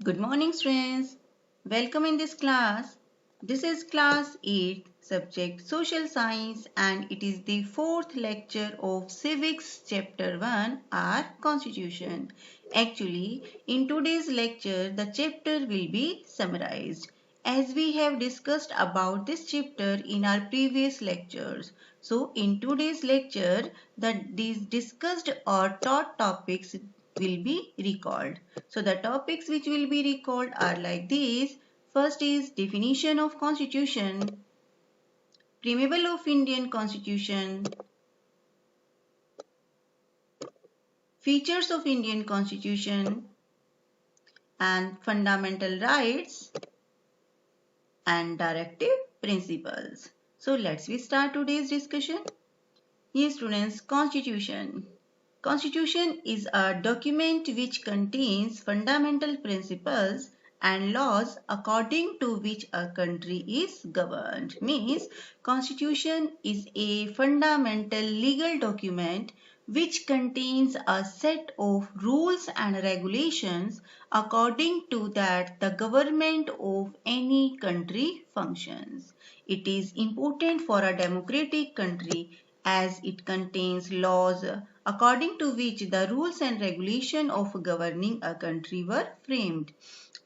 Good morning, students. Welcome in this class. This is class 8, subject Social Science, and it is the fourth lecture of Civics, chapter 1, our Constitution. Actually, in today's lecture, the chapter will be summarized as we have discussed about this chapter in our previous lectures. So, in today's lecture, these discussed or taught topics will be recalled. So the topics which will be recalled are like these. First is definition of constitution, preamble of Indian constitution, features of Indian constitution, and fundamental rights and directive principles. So let's we start today's discussion. Yes, students, constitution. Constitution is a document which contains fundamental principles and laws according to which a country is governed. Means constitution is a fundamental legal document which contains a set of rules and regulations according to that the government of any country functions. It is important for a democratic country as it contains laws according to which the rules and regulation of governing a country were framed,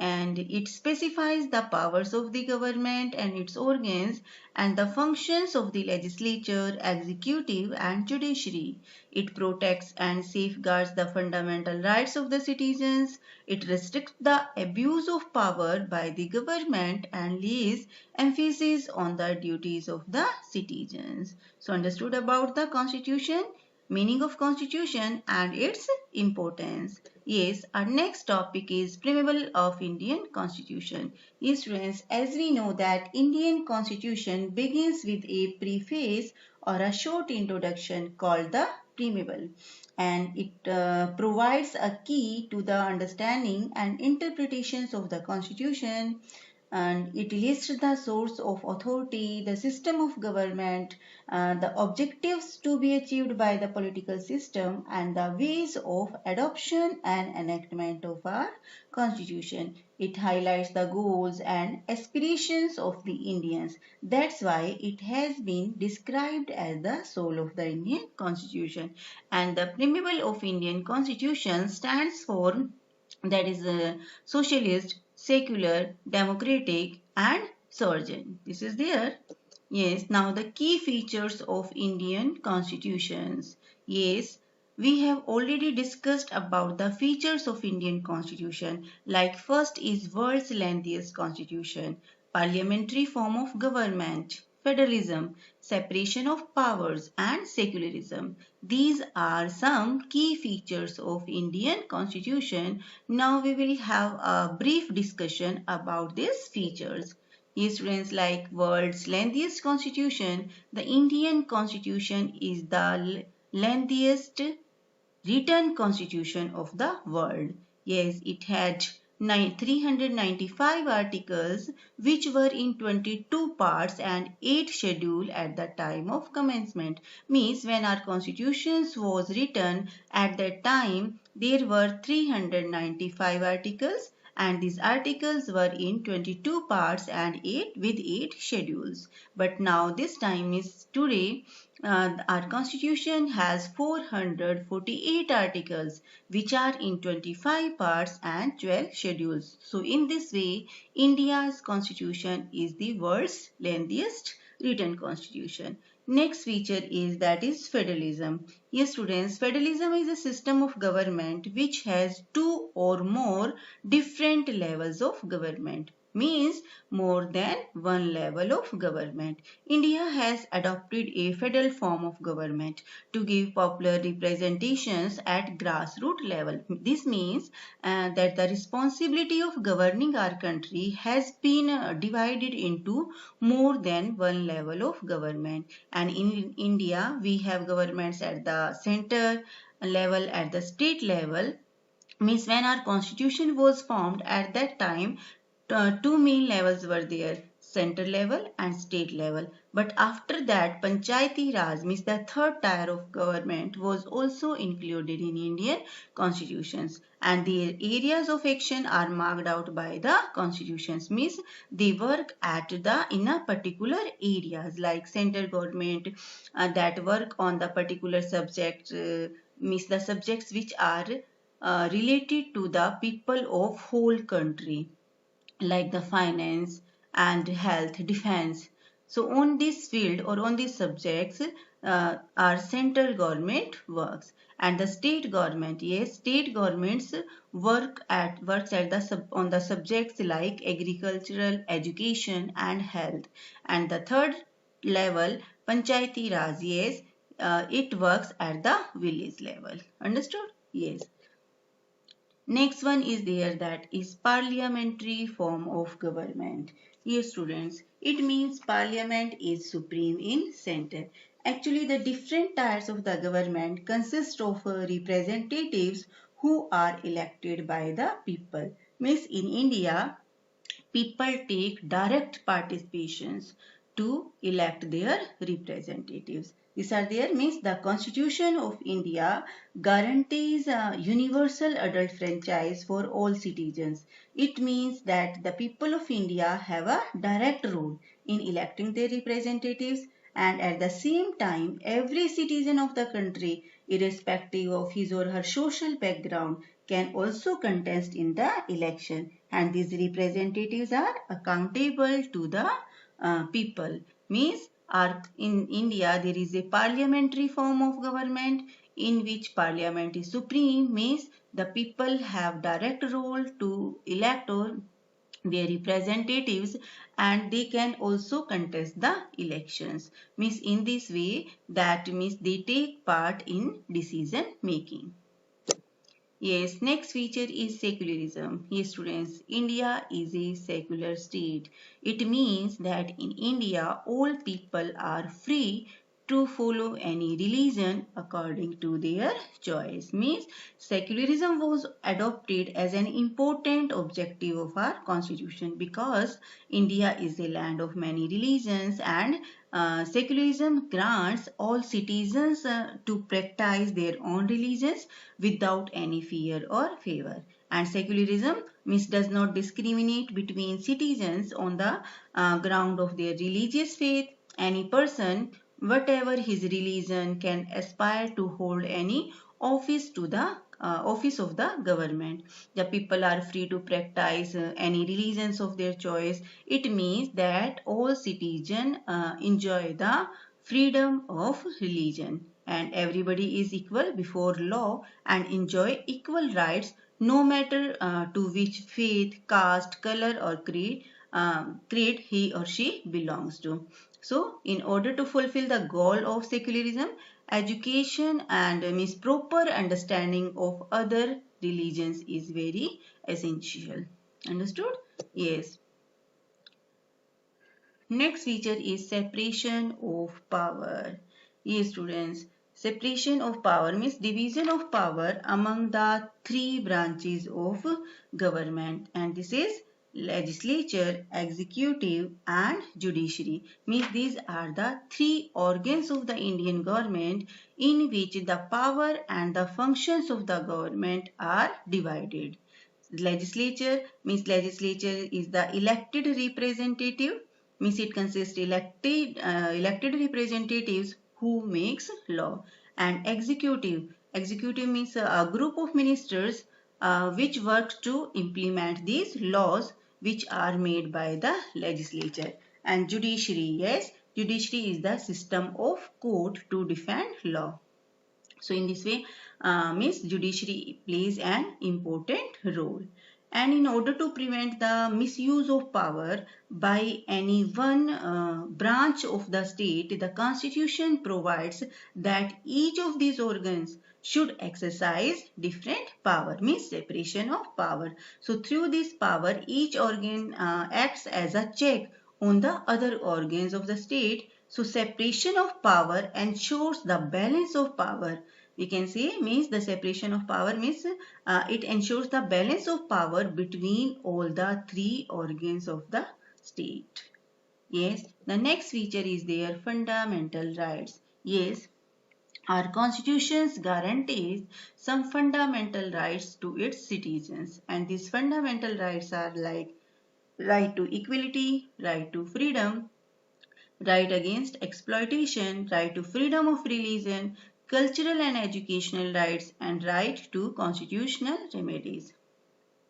and it specifies the powers of the government and its organs and the functions of the legislature, executive and judiciary. It protects and safeguards the fundamental rights of the citizens. It restricts the abuse of power by the government and lays emphasis on the duties of the citizens. So understood about the constitution, meaning of constitution and its importance. Yes, our next topic is preamble of Indian Constitution. Yes, students, as we know that Indian Constitution begins with a preface or a short introduction called the preamble, and it provides a key to the understanding and interpretations of the Constitution, and it lists the source of authority, the system of government, the objectives to be achieved by the political system, and the ways of adoption and enactment of our constitution. It highlights the goals and aspirations of the Indians. That's why it has been described as the soul of the Indian constitution. And the preamble of Indian constitution stands for, that is socialist, secular, democratic and sovereign. This is there. Yes, now the key features of Indian constitutions. Yes, we have already discussed about the features of Indian constitution. Like first is world's lengthiest constitution, parliamentary form of government, federalism, separation of powers and secularism. These are some key features of Indian constitution. Now we will have a brief discussion about these features. Yes, students, like world's lengthiest constitution, the Indian constitution is the lengthiest written constitution of the world. Yes, it had 395 articles which were in 22 parts and 8 schedule at the time of commencement. Means when our constitutions was written at that time there were 395 articles, and these articles were in 22 parts and 8 with 8 schedules. But now this time is today, our constitution has 448 articles which are in 25 parts and 12 schedules. So in this way, India's constitution is the world's lengthiest written constitution. Next feature is, that is federalism. Yes, students, federalism is a system of government which has two or more different levels of government. Means more than one level of government. India has adopted a federal form of government to give popular representations at grassroots level. This means that the responsibility of governing our country has been divided into more than one level of government. And in India, we have governments at the center level, at the state level. Means when our constitution was formed at that time, two main levels were there, center level and state level. But after that, Panchayati Raj means the third tier of government was also included in Indian constitutions, and the areas of action are marked out by the constitutions, means they work at the in a particular areas like center government that work on the particular subject, means the subjects which are related to the people of whole country, like the finance and health, defense. So on this field or on these subjects, our central government works, and the state government, yes, state governments works at the on the subjects like agricultural, education, and health. And the third level, Panchayati Raj, yes, it works at the village level. Understood? Yes. Next one is there, that is parliamentary form of government. Yes students, it means parliament is supreme in center. Actually the different tiers of the government consist of representatives who are elected by the people. Means in India, people take direct participations to elect their representatives. These are there, means the Constitution of India guarantees a universal adult franchise for all citizens. It means that the people of India have a direct role in electing their representatives, and at the same time every citizen of the country, irrespective of his or her social background, can also contest in the election, and these representatives are accountable to the people. Means in India there is a parliamentary form of government in which parliament is supreme, means the people have direct role to elect or their representatives, and they can also contest the elections. Means in this way, that means they take part in decision making. Yes, next feature is secularism. Yes, students, India is a secular state. It means that in India, all people are free to follow any religion according to their choice. Means secularism was adopted as an important objective of our constitution, because India is a land of many religions, and secularism grants all citizens to practice their own religions without any fear or favor. And secularism means does not discriminate between citizens on the ground of their religious faith. Any person, whatever his religion, can aspire to hold any office to the office of the government. The people are free to practice any religions of their choice. It means that all citizens enjoy the freedom of religion, and everybody is equal before law and enjoy equal rights, no matter to which faith, caste, color, or creed he or she belongs to. So in order to fulfill the goal of secularism, education and means proper understanding of other religions is very essential. Understood? Yes. Next feature is separation of power. Yes, students. Separation of power means division of power among the three branches of government, and this is legislature, executive, and judiciary. Means these are the three organs of the Indian government in which the power and the functions of the government are divided. Legislature means legislature is the elected representative, means it consists elected representatives who makes law. And executive means a group of ministers which work to implement these laws which are made by the legislature. And judiciary, yes, judiciary is the system of court to defend law. So in this way, means judiciary plays an important role. And in order to prevent the misuse of power by any one branch of the state, the constitution provides that each of these organs should exercise different power, means separation of power. So through this power, each organ acts as a check on the other organs of the state. So separation of power ensures the balance of power. We can say, means the separation of power means it ensures the balance of power between all the three organs of the state. Yes, the next feature is their fundamental rights. Yes, our constitutions guarantees some fundamental rights to its citizens, and these fundamental rights are like right to equality, right to freedom, right against exploitation, right to freedom of religion, cultural and educational rights, and right to constitutional remedies.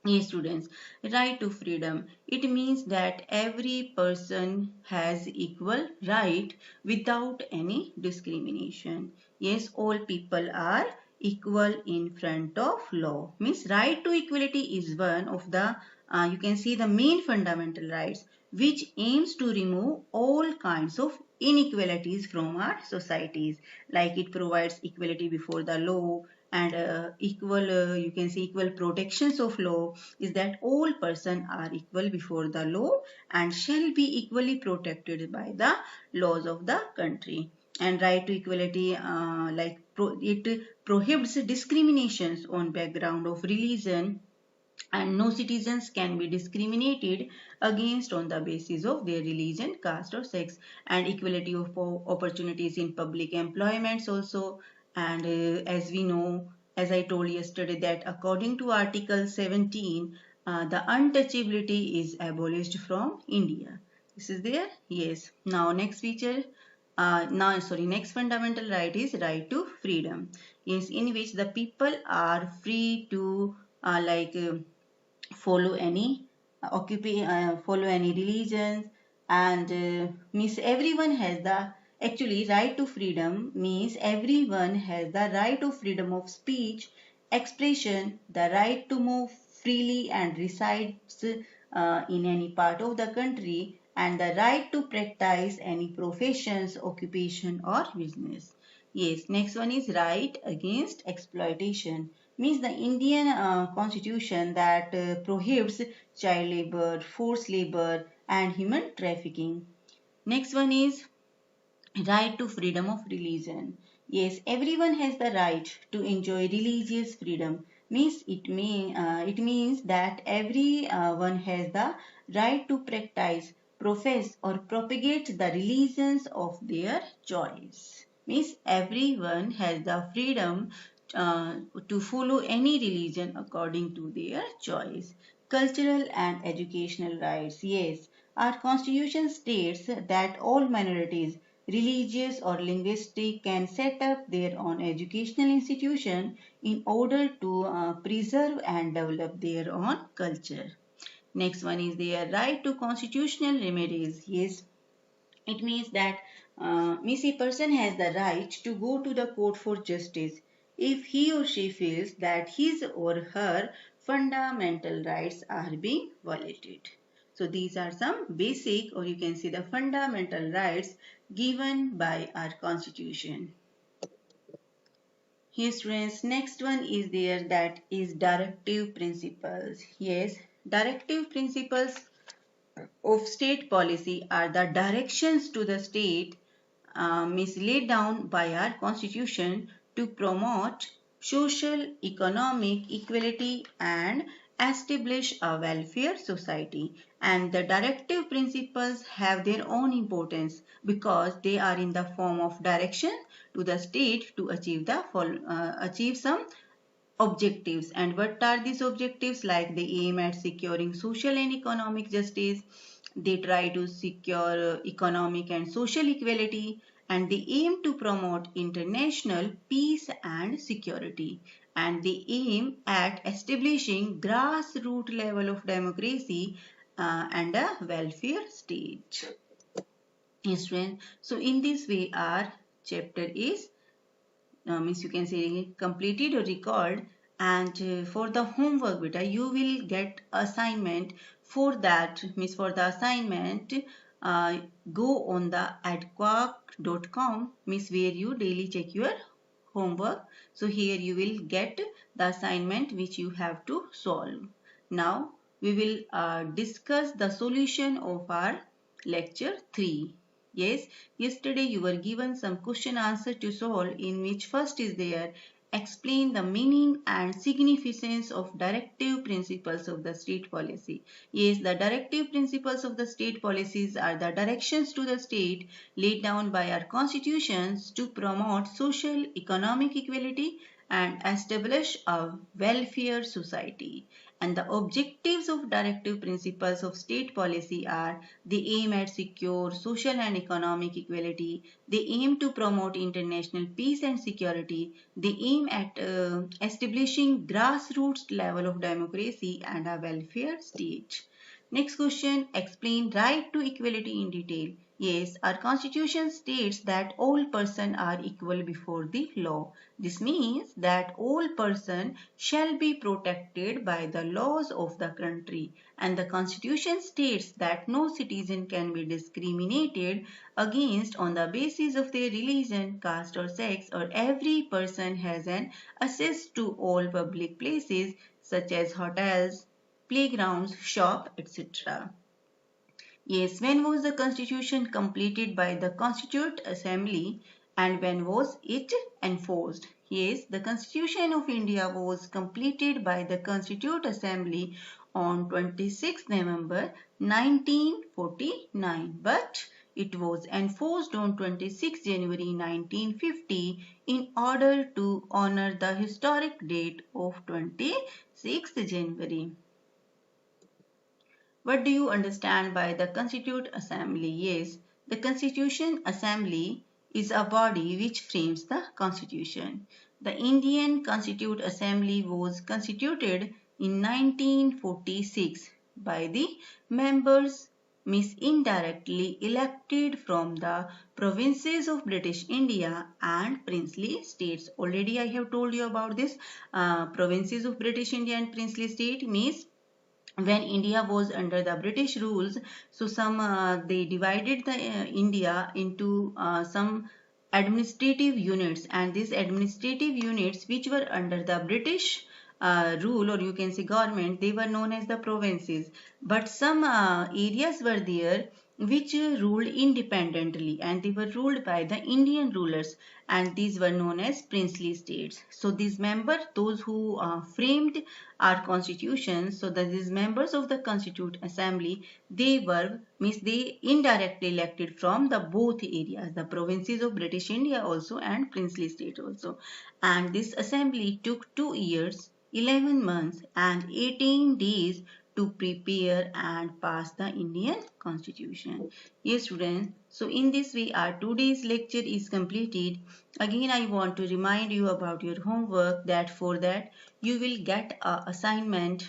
Yes, students, right to freedom. It means that every person has equal right without any discrimination. Yes, all people are equal in front of law. Means right to equality is one of the, you can see the main fundamental rights which aims to remove all kinds of inequalities from our societies. Like it provides equality before the law, and equal you can see equal protections of law is that all persons are equal before the law and shall be equally protected by the laws of the country. And right to equality it prohibits discriminations on background of religion, and no citizens can be discriminated against on the basis of their religion, caste or sex. And equality of opportunities in public employments also. And as we know, as I told yesterday, that according to Article 17, the untouchability is abolished from India. This is there? Yes. Now next feature, next fundamental right is right to freedom. Yes, in which the people are free to follow any follow any religions, and means everyone has the, actually right to freedom means everyone has the right of freedom of speech, expression, the right to move freely and resides in any part of the country, and the right to practice any professions, occupation or business. Yes, next one is right against exploitation. Means the Indian constitution that prohibits child labor, forced labor and human trafficking. Next one is right to freedom of religion. Yes, everyone has the right to enjoy religious freedom. Means it means that everyone has the right to practice, profess or propagate the religions of their choice. Means everyone has the freedom uh, to follow any religion according to their choice. Cultural and educational rights. Yes, our constitution states that all minorities, religious or linguistic, can set up their own educational institution in order to preserve and develop their own culture. Next one is their right to constitutional remedies. Yes, it means that means a person has the right to go to the court for justice if he or she feels that his or her fundamental rights are being violated. So these are some basic, or you can say the fundamental rights given by our constitution. Here students, next one is there, that is directive principles. Yes, directive principles of state policy are the directions to the state is laid down by our constitution to promote social economic equality and establish a welfare society. And the directive principles have their own importance because they are in the form of direction to the state to achieve some objectives. And what are these objectives? Like they aim at securing social and economic justice, they try to secure economic and social equality, and they aim to promote international peace and security, and they aim at establishing grassroots level of democracy and a welfare state. Yes, friend. So in this way our chapter is means you can say completed or recalled. And for the homework beta you will get assignment. For that means for the assignment, uh, go on the adquark.com, means where you daily check your homework. So here you will get the assignment which you have to solve. Now we will discuss the solution of our lecture 3. Yes, yesterday you were given some question answer to solve, in which first is there explain the meaning and significance of directive principles of the state policy. Yes, the directive principles of the state policies are the directions to the state laid down by our constitutions to promote social, economic equality and establish a welfare society. And the objectives of directive principles of state policy are: they aim at secure social and economic equality, they aim to promote international peace and security, they aim at establishing grassroots level of democracy and a welfare state. Next question, explain right to equality in detail. Yes, our constitution states that all persons are equal before the law. This means that all persons shall be protected by the laws of the country, and the constitution states that no citizen can be discriminated against on the basis of their religion, caste or sex, or every person has an access to all public places such as hotels, playgrounds, shop, etc. Yes, when was the constitution completed by the Constituent Assembly and when was it enforced? Yes, the Constitution of India was completed by the Constituent Assembly on 26 November 1949, but it was enforced on 26 January 1950 in order to honor the historic date of 26 January. What do you understand by the Constituent Assembly? Yes, the Constitution Assembly is a body which frames the Constitution. The Indian Constituent Assembly was constituted in 1946 by the members indirectly elected from the provinces of British India and princely states. Already I have told you about this. Provinces of British India and princely state means when India was under the British rules, so they divided the India into some administrative units, and these administrative units which were under the British rule, or you can say government, they were known as the provinces. But some areas were there which ruled independently, and they were ruled by the Indian rulers, and these were known as princely states. So these members, those who framed our constitution, so that these members of the Constituent Assembly, they were means they indirectly elected from the both areas, the provinces of British India also and princely state also. And this assembly took 2 years, 11 months and 18 days to prepare and pass the Indian Constitution. Yes, students. So in this way, our today's lecture is completed. Again, I want to remind you about your homework, that for that you will get a assignment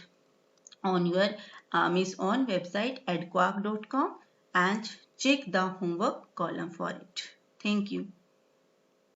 on your on website edquark.com, and check the homework column for it. Thank you.